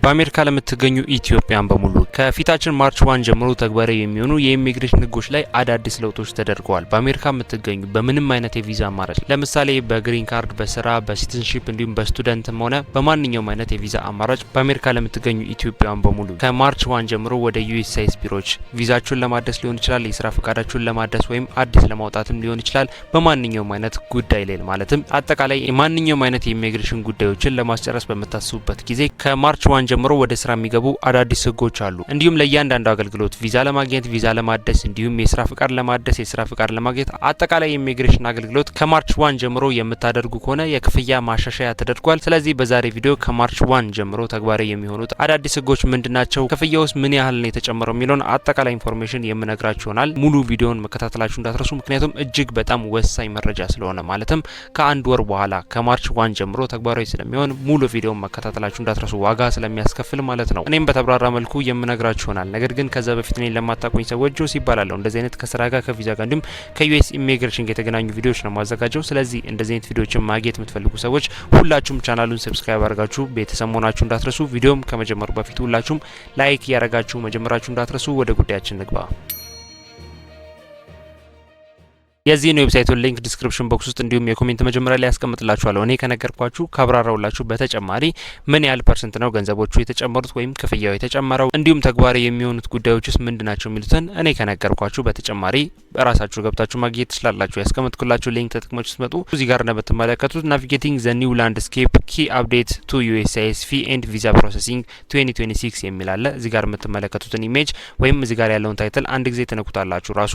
በአሜሪካ ለምትገኙ ኢትዮጵያን በሙሉ ከፊታችን ማርች 1 ጀምሮ ተግባራዊ የሚሆኑ የኢሚግሬሽን ህጎች ላይ አዳዲስ ለውጦች ተደርገዋል። በአሜሪካ የምትገኙ በምንም አይነት የቪዛ አማራጭ ለምሳሌ በግሪን ካርድ፣ በስራ፣ በሲቲዝንሺፕ እንዲሁም በስቱደንትም ሆነ በማንኛውም አይነት የቪዛ አማራጭ በአሜሪካ ለምትገኙ ኢትዮጵያን በሙሉ ከማርች 1 ጀምሮ ወደ ዩኤስሲአይኤስ ቢሮዎች ቪዛችሁን ለማደስ ሊሆን ይችላል፣ የስራ ፈቃዳችሁን ለማደስ ወይም አዲስ ለማውጣትም ሊሆን ይችላል። በማንኛውም አይነት ጉዳይ ላይ ማለትም አጠቃላይ ማንኛውም አይነት የኢሚግሬሽን ጉዳዮችን ለማስጨረስ በምታስቡበት ጊዜ ከማርች 1 ጀምሮ ወደ ስራ የሚገቡ አዳዲስ ህጎች አሉ። እንዲሁም ለእያንዳንዱ አገልግሎት ቪዛ ለማግኘት፣ ቪዛ ለማደስ እንዲሁም የስራ ፍቃድ ለማደስ፣ የስራ ፍቃድ ለማግኘት አጠቃላይ የኢሚግሬሽን አገልግሎት ከማርች 1 ጀምሮ የምታደርጉ ከሆነ የክፍያ ማሻሻያ ተደርጓል። ስለዚህ በዛሬ ቪዲዮ ከማርች 1 ጀምሮ ተግባራዊ የሚሆኑት አዳዲስ ህጎች ምንድናቸው፣ ክፍያውስ ምን ያህል ነው የተጨመረው የሚለውን አጠቃላይ ኢንፎርሜሽን የምነግራችሁ ይሆናል። ሙሉ ቪዲዮውን መከታተላችሁ እንዳትረሱ፣ ምክንያቱም እጅግ በጣም ወሳኝ መረጃ ስለሆነ ማለትም ከአንድ ወር በኋላ ከማርች 1 ጀምሮ ተግባራዊ ስለሚሆን ሙሉ ቪዲዮውን መከታተላችሁ እንዳትረሱ፣ ዋጋ ስለሚያስከፍል ማለት ነው። እኔም በተብራራ መልኩ የምነግራችሁ ይሆናል። ነገር ግን ከዛ በፊት እኔን ለማታውቁኝ ሰዎች ጆስ ይባላለሁ። እንደዚህ አይነት ከስራ ጋር ከቪዛ ጋር እንዲሁም ከዩኤስ ኢሚግሬሽን ጋር የተገናኙ ቪዲዮዎች ነው ማዘጋጀው። ስለዚህ እንደዚህ አይነት ቪዲዮዎችን ማግኘት የምትፈልጉ ሰዎች ሁላችሁም ቻናሉን ሰብስክራይብ አድርጋችሁ ቤተሰብ መሆናችሁ እንዳትረሱ። ቪዲዮም ከመጀመሩ በፊት ሁላችሁም ላይክ ያረጋችሁ መጀመራችሁ እንዳትረሱ። ወደ ጉዳያችን ንግባ። የዚህን ዌብሳይቱን ሊንክ ዲስክሪፕሽን ቦክስ ውስጥ እንዲሁም የኮሜንት መጀመሪያ ላይ ያስቀምጥላችኋለሁ። እኔ ከነገርኳችሁ ካብራራውላችሁ በተጨማሪ ምን ያህል ፐርሰንት ነው ገንዘቦቹ የተጨመሩት ወይም ክፍያው የተጨመረው እንዲሁም ተግባራዊ የሚሆኑት ጉዳዮችስ ምንድናቸው የሚሉትን እኔ ከነገርኳችሁ በተጨማሪ በራሳችሁ ገብታችሁ ማግኘት ትችላላችሁ። ያስቀምጥኩላችሁ ሊንክ ተጠቅማችሁ ስትመጡ እዚህ ጋር እንደምትመለከቱት ናቪጌቲንግ ዘ ኒው ላንድስኬፕ ኪ አፕዴት ቱ ዩኤስሲአይኤስ ፊ ኤንድ ቪዛ ፕሮሰሲንግ 2026 የሚል አለ። እዚህ ጋር የምትመለከቱትን ኢሜጅ ወይም እዚህ ጋር ያለውን ታይትል አንድ ጊዜ ተነኩታላችሁ። ራሱ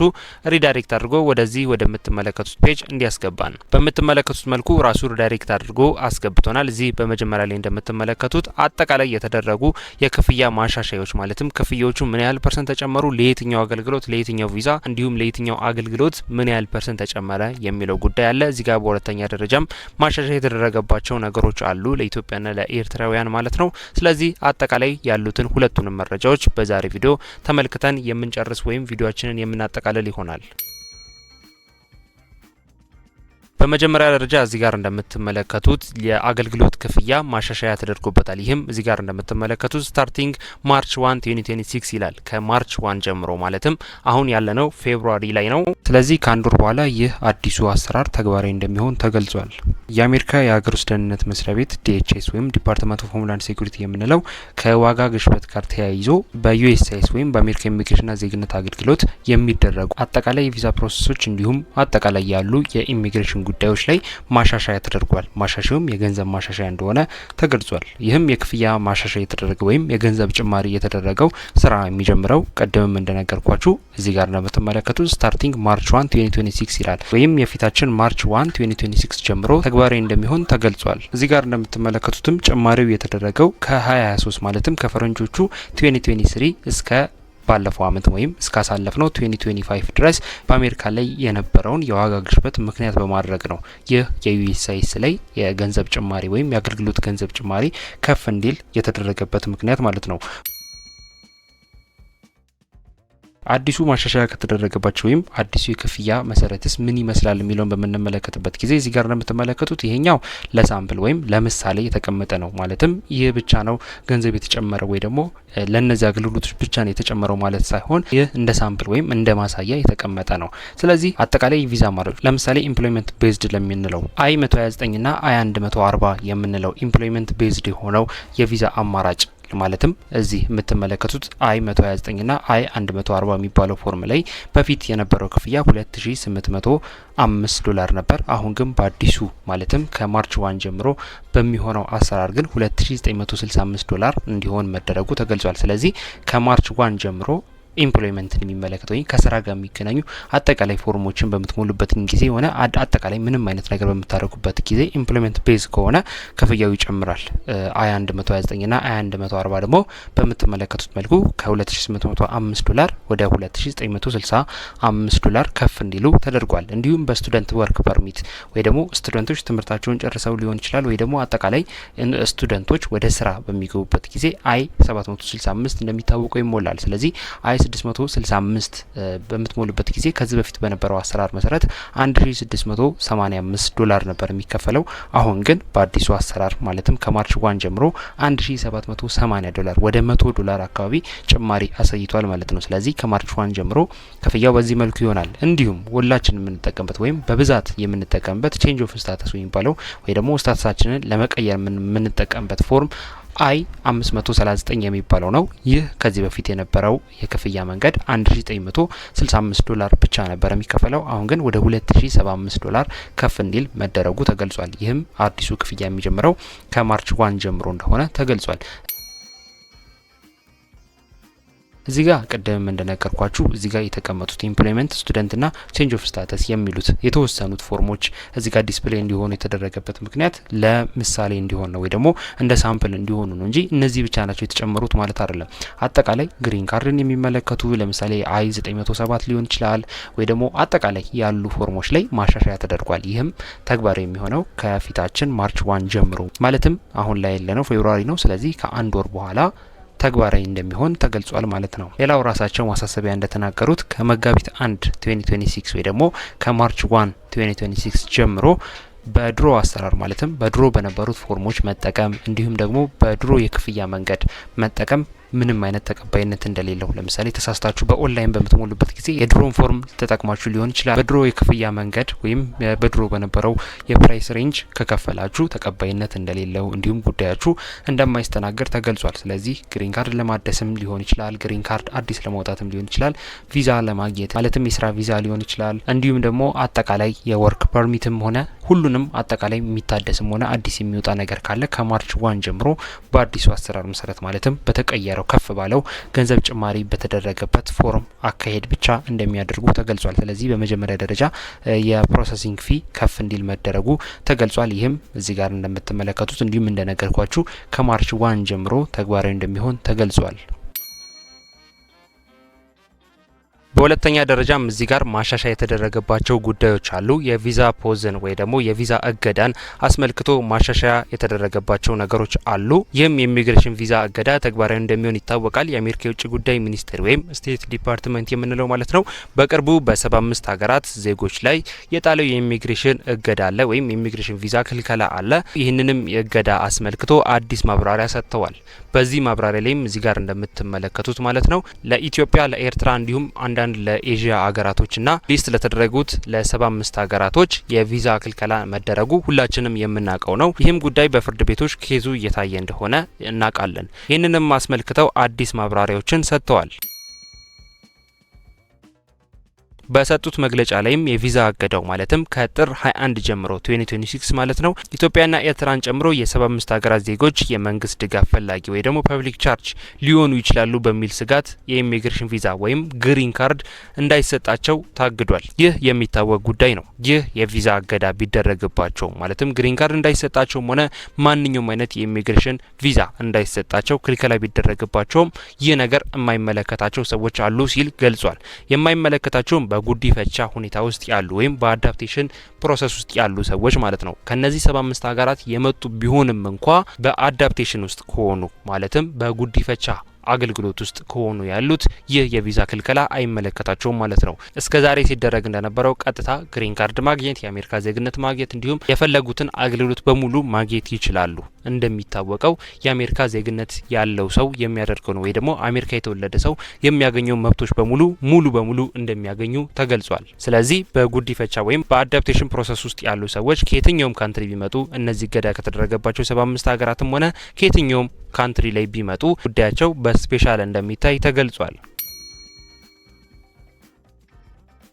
ሪዳይሬክት አድርጎ ወደዚህ ወደምትመለከቱት ፔጅ እንዲያስገባን በምትመለከቱት መልኩ ራሱ ዳይሬክት አድርጎ አስገብቶናል። እዚህ በመጀመሪያ ላይ እንደምትመለከቱት አጠቃላይ የተደረጉ የክፍያ ማሻሻያዎች ማለትም ክፍያዎቹ ምን ያህል ፐርሰንት ተጨመሩ፣ ለየትኛው አገልግሎት፣ ለየትኛው ቪዛ እንዲሁም ለየትኛው አገልግሎት ምን ያህል ፐርሰንት ተጨመረ የሚለው ጉዳይ አለ። እዚህ ጋር በሁለተኛ ደረጃም ማሻሻያ የተደረገባቸው ነገሮች አሉ ለኢትዮጵያና ለኤርትራውያን ማለት ነው። ስለዚህ አጠቃላይ ያሉትን ሁለቱንም መረጃዎች በዛሬ ቪዲዮ ተመልክተን የምንጨርስ ወይም ቪዲዮአችንን የምናጠቃልል ይሆናል። በመጀመሪያ ደረጃ እዚህ ጋር እንደምትመለከቱት የአገልግሎት ክፍያ ማሻሻያ ተደርጎበታል። ይህም እዚህ ጋር እንደምትመለከቱት ስታርቲንግ ማርች 1 2026 ይላል። ከማርች 1 ጀምሮ ማለትም አሁን ያለነው ፌብሩዋሪ ላይ ነው። ስለዚህ ከአንድ ወር በኋላ ይህ አዲሱ አሰራር ተግባራዊ እንደሚሆን ተገልጿል። የአሜሪካ የሀገር ውስጥ ደህንነት መስሪያ ቤት ዲኤችኤስ ወይም ዲፓርትመንት ኦፍ ሆምላንድ ሴኩሪቲ የምንለው ከዋጋ ግሽበት ጋር ተያይዞ በዩኤስሲአይኤስ ወይም በአሜሪካ ኢሚግሬሽንና ዜግነት አገልግሎት የሚደረጉ አጠቃላይ የቪዛ ፕሮሰሶች እንዲሁም አጠቃላይ ያሉ የኢሚግሬሽን ጉዳዮች ላይ ማሻሻያ ተደርጓል። ማሻሻያውም የገንዘብ ማሻሻያ እንደሆነ ተገልጿል። ይህም የክፍያ ማሻሻያ የተደረገ ወይም የገንዘብ ጭማሪ የተደረገው ስራ የሚጀምረው ቀደምም እንደነገርኳችሁ እዚህ ጋር እንደምትመለከቱት ስታርቲንግ ማርች 1 2026 ይላል። ወይም የፊታችን ማርች 1 2026 ጀምሮ ተግባራዊ እንደሚሆን ተገልጿል። እዚህ ጋር እንደምትመለከቱትም ጭማሪው የተደረገው ከ2023 ማለትም ከፈረንጆቹ 2023 እስከ ባለፈው አመት ወይም እስካሳለፍነው 2025 ድረስ በአሜሪካ ላይ የነበረውን የዋጋ ግሽበት ምክንያት በማድረግ ነው። ይህ የዩኤስሲአይኤስ ላይ የገንዘብ ጭማሪ ወይም የአገልግሎት ገንዘብ ጭማሪ ከፍ እንዲል የተደረገበት ምክንያት ማለት ነው። አዲሱ ማሻሻያ ከተደረገባቸው ወይም አዲሱ የክፍያ መሰረትስ ምን ይመስላል የሚለውን በምንመለከትበት ጊዜ እዚህ ጋር እንደምትመለከቱት ይሄኛው ለሳምፕል ወይም ለምሳሌ የተቀመጠ ነው። ማለትም ይህ ብቻ ነው ገንዘብ የተጨመረው ወይ ደግሞ ለነዚህ አገልግሎቶች ብቻ ነው የተጨመረው ማለት ሳይሆን ይህ እንደ ሳምፕል ወይም እንደ ማሳያ የተቀመጠ ነው። ስለዚህ አጠቃላይ ቪዛ አማራጮች ለምሳሌ ኢምፕሎይመንት ቤዝድ ለምንለው አይ129 እና አይ140 የምንለው ኢምፕሎይመንት ቤዝድ የሆነው የቪዛ አማራጭ ማለትም እዚህ የምትመለከቱት አይ129 እና አይ140 የሚባለው ፎርም ላይ በፊት የነበረው ክፍያ $2805 ነበር። አሁን ግን በአዲሱ ማለትም ከማርች 1 ጀምሮ በሚሆነው አሰራር ግን $2965 እንዲሆን መደረጉ ተገልጿል። ስለዚህ ከማርች 1 ጀምሮ ኢምፕሎይመንትን የሚመለከተው ከስራ ጋር የሚገናኙ አጠቃላይ ፎርሞችን በምትሞሉበት ጊዜ ሆነ አጠቃላይ ምንም አይነት ነገር በምታደርጉበት ጊዜ ኢምፕሎይመንት ቤዝ ከሆነ ክፍያው ይጨምራል። አይ129 እና አይ140 ደግሞ በምትመለከቱት መልኩ ከ$2805 ወደ $2965 ከፍ እንዲሉ ተደርጓል። እንዲሁም በስቱደንት ወርክ ፐርሚት ወይ ደግሞ ስቱደንቶች ትምህርታቸውን ጨርሰው ሊሆን ይችላል ወይ ደግሞ አጠቃላይ ስቱደንቶች ወደ ስራ በሚገቡበት ጊዜ አይ765 እንደሚታወቀው ይሞላል። ስለዚህ አይ 8665 በምትሞሉበት ጊዜ ከዚህ በፊት በነበረው አሰራር መሰረት $1685 ነበር የሚከፈለው። አሁን ግን በአዲሱ አሰራር ማለትም ከማርች 1 ጀምሮ $1780 ወደ $100 አካባቢ ጭማሪ አሳይቷል ማለት ነው። ስለዚህ ከማርች 1 ጀምሮ ክፍያው በዚህ መልኩ ይሆናል። እንዲሁም ሁላችንም የምንጠቀምበት ወይም በብዛት የምንጠቀምበት ቼንጅ ኦፍ ስታተስ የሚባለው ወይ ደግሞ ስታተሳችንን ለመቀየር የምንጠቀምበት ፎርም I-539 የሚባለው ነው። ይህ ከዚህ በፊት የነበረው የክፍያ መንገድ $1965 ብቻ ነበር የሚከፈለው። አሁን ግን ወደ $2075 ከፍ እንዲል መደረጉ ተገልጿል። ይህም አዲሱ ክፍያ የሚጀምረው ከማርች 1 ጀምሮ እንደሆነ ተገልጿል። እዚህ ጋር ቀደም እንደነገርኳችሁ እዚህ ጋር የተቀመጡት ኢምፕሎይመንት ስቱደንትና ቼንጅ ኦፍ ስታተስ የሚሉት የተወሰኑት ፎርሞች እዚህ ጋር ዲስፕሌይ እንዲሆኑ የተደረገበት ምክንያት ለምሳሌ እንዲሆን ነው ወይ ደግሞ እንደ ሳምፕል እንዲሆኑ ነው እንጂ እነዚህ ብቻ ናቸው የተጨመሩት ማለት አይደለም። አጠቃላይ ግሪን ካርድን የሚመለከቱ ለምሳሌ I-907 ሊሆን ይችላል ወይ ደግሞ አጠቃላይ ያሉ ፎርሞች ላይ ማሻሻያ ተደርጓል። ይህም ተግባራዊ የሚሆነው ከፊታችን ማርች 1 ጀምሮ ማለትም አሁን ላይ ያለነው ፌብሩዋሪ ነው። ስለዚህ ከአንድ ወር በኋላ ተግባራዊ እንደሚሆን ተገልጿል ማለት ነው። ሌላው ራሳቸው ማሳሰቢያ እንደተናገሩት ከመጋቢት 1 2026 ወይ ደግሞ ከማርች 1 2026 ጀምሮ በድሮ አሰራር ማለትም በድሮ በነበሩት ፎርሞች መጠቀም እንዲሁም ደግሞ በድሮ የክፍያ መንገድ መጠቀም ምንም አይነት ተቀባይነት እንደሌለው ለምሳሌ ተሳስታችሁ በኦንላይን በምትሞሉበት ጊዜ የድሮን ፎርም ተጠቅማችሁ ሊሆን ይችላል። በድሮ የክፍያ መንገድ ወይም በድሮ በነበረው የፕራይስ ሬንጅ ከከፈላችሁ ተቀባይነት እንደሌለው እንዲሁም ጉዳያችሁ እንደማይስተናገድ ተገልጿል። ስለዚህ ግሪን ካርድ ለማደስም ሊሆን ይችላል፣ ግሪን ካርድ አዲስ ለማውጣትም ሊሆን ይችላል፣ ቪዛ ለማግኘት ማለትም የስራ ቪዛ ሊሆን ይችላል፣ እንዲሁም ደግሞ አጠቃላይ የወርክ ፐርሚትም ሆነ ሁሉንም አጠቃላይ የሚታደስም ሆነ አዲስ የሚወጣ ነገር ካለ ከማርች 1 ጀምሮ በአዲሱ አሰራር መሰረት ማለትም በተቀየረው ከፍ ባለው ገንዘብ ጭማሪ በተደረገበት ፎርም አካሄድ ብቻ እንደሚያደርጉ ተገልጿል። ስለዚህ በመጀመሪያ ደረጃ የፕሮሰሲንግ ፊ ከፍ እንዲል መደረጉ ተገልጿል። ይህም እዚህ ጋር እንደምትመለከቱት እንዲሁም እንደነገርኳችሁ ከማርች 1 ጀምሮ ተግባራዊ እንደሚሆን ተገልጿል። በሁለተኛ ደረጃም እዚህ ጋር ማሻሻያ የተደረገባቸው ጉዳዮች አሉ። የቪዛ ፖዝን ወይ ደግሞ የቪዛ እገዳን አስመልክቶ ማሻሻያ የተደረገባቸው ነገሮች አሉ። ይህም የኢሚግሬሽን ቪዛ እገዳ ተግባራዊ እንደሚሆን ይታወቃል። የአሜሪካ የውጭ ጉዳይ ሚኒስቴር ወይም ስቴት ዲፓርትመንት የምንለው ማለት ነው በቅርቡ በ75 ሀገራት ዜጎች ላይ የጣለው የኢሚግሬሽን እገዳ አለ ወይም የኢሚግሬሽን ቪዛ ክልከላ አለ። ይህንንም የእገዳ አስመልክቶ አዲስ ማብራሪያ ሰጥተዋል። በዚህ ማብራሪያ ላይም እዚህ ጋር እንደምትመለከቱት ማለት ነው ለኢትዮጵያ፣ ለኤርትራ እንዲሁም አንዳንድ ለኤዥያ ሀገራቶችና ሊስት ለተደረጉት ለ75 ሀገራቶች የቪዛ ክልከላ መደረጉ ሁላችንም የምናውቀው ነው። ይህም ጉዳይ በፍርድ ቤቶች ኬዙ እየታየ እንደሆነ እናውቃለን። ይህንንም አስመልክተው አዲስ ማብራሪያዎችን ሰጥተዋል። በሰጡት መግለጫ ላይም የቪዛ እገዳው ማለትም ከጥር 21 ጀምሮ 2026 ማለት ነው ኢትዮጵያና ኤርትራን ጨምሮ የ75 ሀገራት ዜጎች የመንግስት ድጋፍ ፈላጊ ወይ ደግሞ ፐብሊክ ቻርጅ ሊሆኑ ይችላሉ በሚል ስጋት የኢሚግሬሽን ቪዛ ወይም ግሪን ካርድ እንዳይሰጣቸው ታግዷል። ይህ የሚታወቅ ጉዳይ ነው። ይህ የቪዛ እገዳ ቢደረግባቸው ማለትም ግሪን ካርድ እንዳይሰጣቸውም ሆነ ማንኛውም አይነት የኢሚግሬሽን ቪዛ እንዳይሰጣቸው ክልከላ ቢደረግባቸውም ይህ ነገር የማይመለከታቸው ሰዎች አሉ ሲል ገልጿል። የማይመለከታቸውም በጉዲፈቻ ሁኔታ ውስጥ ያሉ ወይም በአዳፕቴሽን ፕሮሰስ ውስጥ ያሉ ሰዎች ማለት ነው። ከነዚህ 75 ሀገራት የመጡ ቢሆንም እንኳ በአዳፕቴሽን ውስጥ ከሆኑ ማለትም በጉዲፈቻ አገልግሎት ውስጥ ከሆኑ ያሉት ይህ የቪዛ ክልከላ አይመለከታቸውም ማለት ነው። እስከዛሬ ሲደረግ እንደነበረው ቀጥታ ግሪን ካርድ ማግኘት፣ የአሜሪካ ዜግነት ማግኘት እንዲሁም የፈለጉትን አገልግሎት በሙሉ ማግኘት ይችላሉ። እንደሚታወቀው የአሜሪካ ዜግነት ያለው ሰው የሚያደርገው ነው ወይ ደግሞ አሜሪካ የተወለደ ሰው የሚያገኘው መብቶች በሙሉ ሙሉ በሙሉ እንደሚያገኙ ተገልጿል። ስለዚህ በጉዲፈቻ ወይም በአዳፕቴሽን ፕሮሰስ ውስጥ ያሉ ሰዎች ከየትኛውም ካንትሪ ቢመጡ እነዚህ እገዳ ከተደረገባቸው 75 ሀገራትም ሆነ ከየትኛውም ካንትሪ ላይ ቢመጡ ጉዳያቸው በስፔሻል እንደሚታይ ተገልጿል።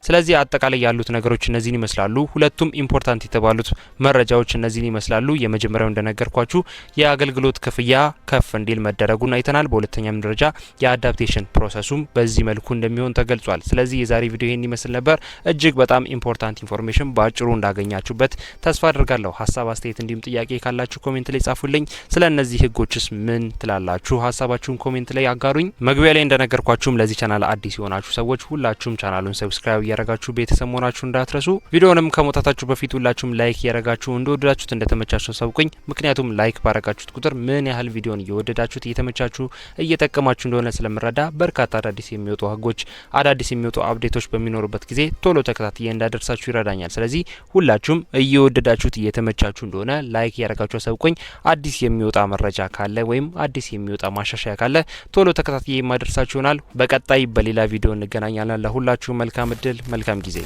ስለዚህ አጠቃላይ ያሉት ነገሮች እነዚህን ይመስላሉ። ሁለቱም ኢምፖርታንት የተባሉት መረጃዎች እነዚህን ይመስላሉ። የመጀመሪያው እንደነገርኳችሁ የአገልግሎት ክፍያ ከፍ እንዲል መደረጉን አይተናል። በሁለተኛም ደረጃ የአዳፕቴሽን ፕሮሰሱም በዚህ መልኩ እንደሚሆን ተገልጿል። ስለዚህ የዛሬ ቪዲዮ ይሄን ይመስል ነበር። እጅግ በጣም ኢምፖርታንት ኢንፎርሜሽን በአጭሩ እንዳገኛችሁበት ተስፋ አድርጋለሁ። ሀሳብ አስተያየት፣ እንዲሁም ጥያቄ ካላችሁ ኮሜንት ላይ ጻፉልኝ። ስለ እነዚህ ህጎችስ ምን ትላላችሁ? ሀሳባችሁን ኮሜንት ላይ አጋሩኝ። መግቢያ ላይ እንደነገርኳችሁም ለዚህ ቻናል አዲስ የሆናችሁ ሰዎች ሁላችሁም ቻናሉን ሰብስክራይብ ያረጋችሁ ቤተሰብ መሆናችሁ እንዳትረሱ። ቪዲዮንም ከመውጣታችሁ በፊት ሁላችሁም ላይክ ያረጋችሁ እንደወደዳችሁት እንደተመቻችሁ ሰብቁኝ። ምክንያቱም ላይክ ባረጋችሁት ቁጥር ምን ያህል ቪዲዮን እየወደዳችሁት እየተመቻችሁ እየጠቀማችሁ እንደሆነ ስለምረዳ በርካታ አዳዲስ የሚወጡ ህጎች አዳዲስ የሚወጡ አፕዴቶች በሚኖሩበት ጊዜ ቶሎ ተከታትዬ እንዳደርሳችሁ ይረዳኛል። ስለዚህ ሁላችሁም እየወደዳችሁት እየተመቻችሁ እንደሆነ ላይክ ያረጋችሁ ሰብቁኝ። አዲስ የሚወጣ መረጃ ካለ ወይም አዲስ የሚወጣ ማሻሻያ ካለ ቶሎ ተከታትዬ የማደርሳችሁ ይሆናል። በቀጣይ በሌላ ቪዲዮ እንገናኛለን። ለሁላችሁ መልካም እድል፣ መልካም ጊዜ።